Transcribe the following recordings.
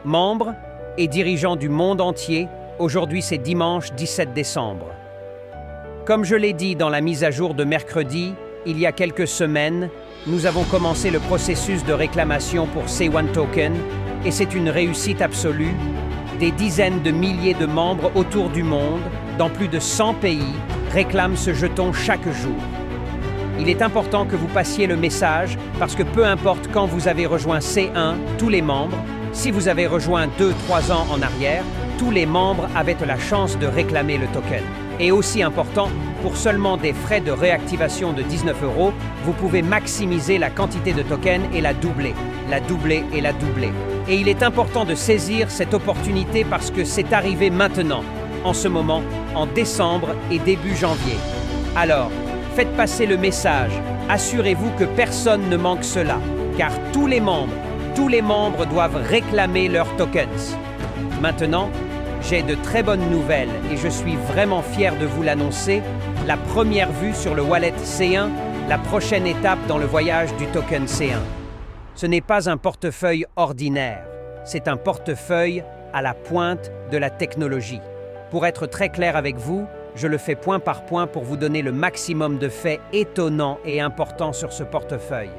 membres et dirigeants du monde entier, aujourd'hui c'est dimanche 17 décembre. Comme je l'ai dit dans la mise à jour de mercredi, il y a quelques semaines, nous avons commencé le processus de réclamation pour C1 Token et c'est une réussite absolue. Des dizaines de milliers de membres autour du monde, dans plus de 100 pays, réclament ce jeton chaque jour. Il est important que vous passiez le message parce que peu importe quand vous avez rejoint C1, tous les membres, si vous avez rejoint 2-3 ans en arrière, tous les membres avaient la chance de réclamer le token. Et aussi important, pour seulement des frais de réactivation de 19 €, vous pouvez maximiser la quantité de tokens et la doubler, la doubler et la doubler. Et il est important de saisir cette opportunité parce que c'est arrivé maintenant, en ce moment, en décembre et début janvier. Alors, faites passer le message, assurez-vous que personne ne manque cela, car tous les membres doivent réclamer leurs tokens. Maintenant, j'ai de très bonnes nouvelles et je suis vraiment fier de vous l'annoncer. La première vue sur le wallet C1, la prochaine étape dans le voyage du token C1. Ce n'est pas un portefeuille ordinaire, c'est un portefeuille à la pointe de la technologie. Pour être très clair avec vous, je le fais point par point pour vous donner le maximum de faits étonnants et importants sur ce portefeuille.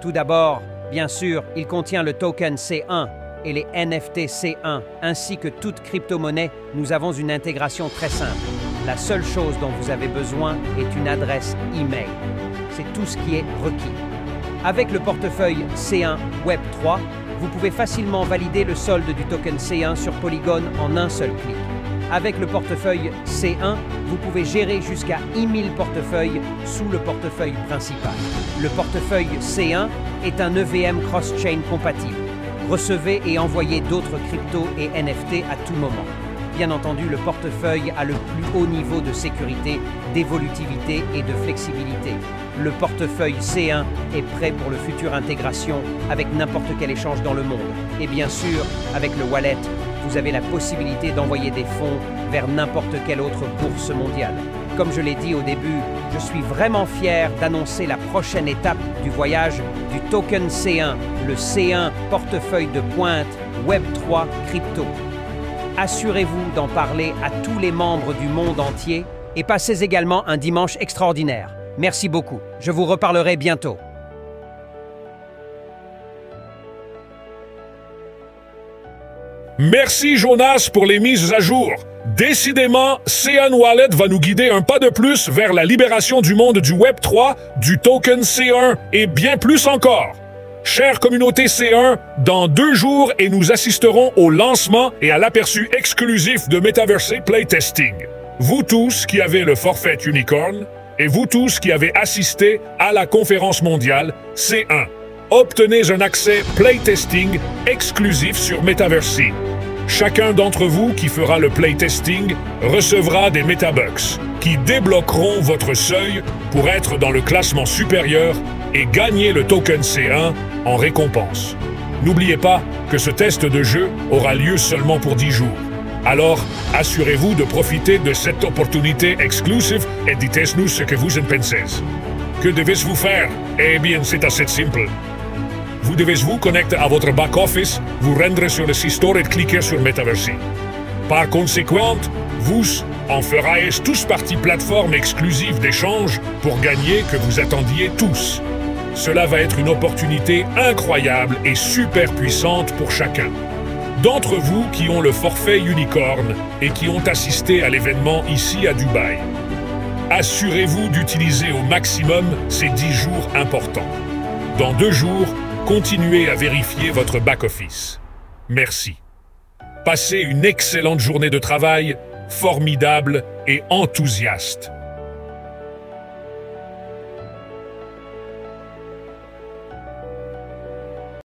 Tout d'abord, bien sûr, il contient le token C1 et les NFT C1, ainsi que toute crypto-monnaie. Nous avons une intégration très simple. La seule chose dont vous avez besoin est une adresse email. C'est tout ce qui est requis. Avec le portefeuille C1 Web3, vous pouvez facilement valider le solde du token C1 sur Polygon en un seul clic. Avec le portefeuille C1, vous pouvez gérer jusqu'à 1000 portefeuilles sous le portefeuille principal. Le portefeuille C1 est un EVM cross-chain compatible. Recevez et envoyez d'autres cryptos et NFT à tout moment. Bien entendu, le portefeuille a le plus haut niveau de sécurité, d'évolutivité et de flexibilité. Le portefeuille C1 est prêt pour le futur intégration avec n'importe quel échange dans le monde. Et bien sûr, avec le wallet, vous avez la possibilité d'envoyer des fonds vers n'importe quelle autre bourse mondiale. Comme je l'ai dit au début, je suis vraiment fier d'annoncer la prochaine étape du voyage du token C1, le C1 portefeuille de pointe Web3 crypto. Assurez-vous d'en parler à tous les membres du monde entier et passez également un dimanche extraordinaire. Merci beaucoup. Je vous reparlerai bientôt. Merci Jonas pour les mises à jour. Décidément, C1 Wallet va nous guider un pas de plus vers la libération du monde du Web3, du token C1 et bien plus encore. Chère communauté C1, dans 2 jours et nous assisterons au lancement et à l'aperçu exclusif de Metaverse Playtesting. Vous tous qui avez le forfait Unicorn et vous tous qui avez assisté à la conférence mondiale C1, obtenez un accès Playtesting exclusif sur Metaverse. Chacun d'entre vous qui fera le playtesting recevra des Metabucks qui débloqueront votre seuil pour être dans le classement supérieur et gagner le token C1 en récompense. N'oubliez pas que ce test de jeu aura lieu seulement pour 10 jours. Alors, assurez-vous de profiter de cette opportunité exclusive et dites-nous ce que vous en pensez. Que devez-vous faire? Eh bien, c'est assez simple. Vous devez vous connecter à votre back-office, vous rendre sur le site store et cliquer sur Metaverse. Par conséquent, vous en ferez tous partie plateforme exclusive d'échange pour gagner que vous attendiez tous. Cela va être une opportunité incroyable et super puissante pour chacun. D'entre vous qui ont le forfait Unicorn et qui ont assisté à l'événement ici à Dubaï, assurez-vous d'utiliser au maximum ces 10 jours importants. Dans 2 jours, continuez à vérifier votre back-office. Merci. Passez une excellente journée de travail, formidable et enthousiaste.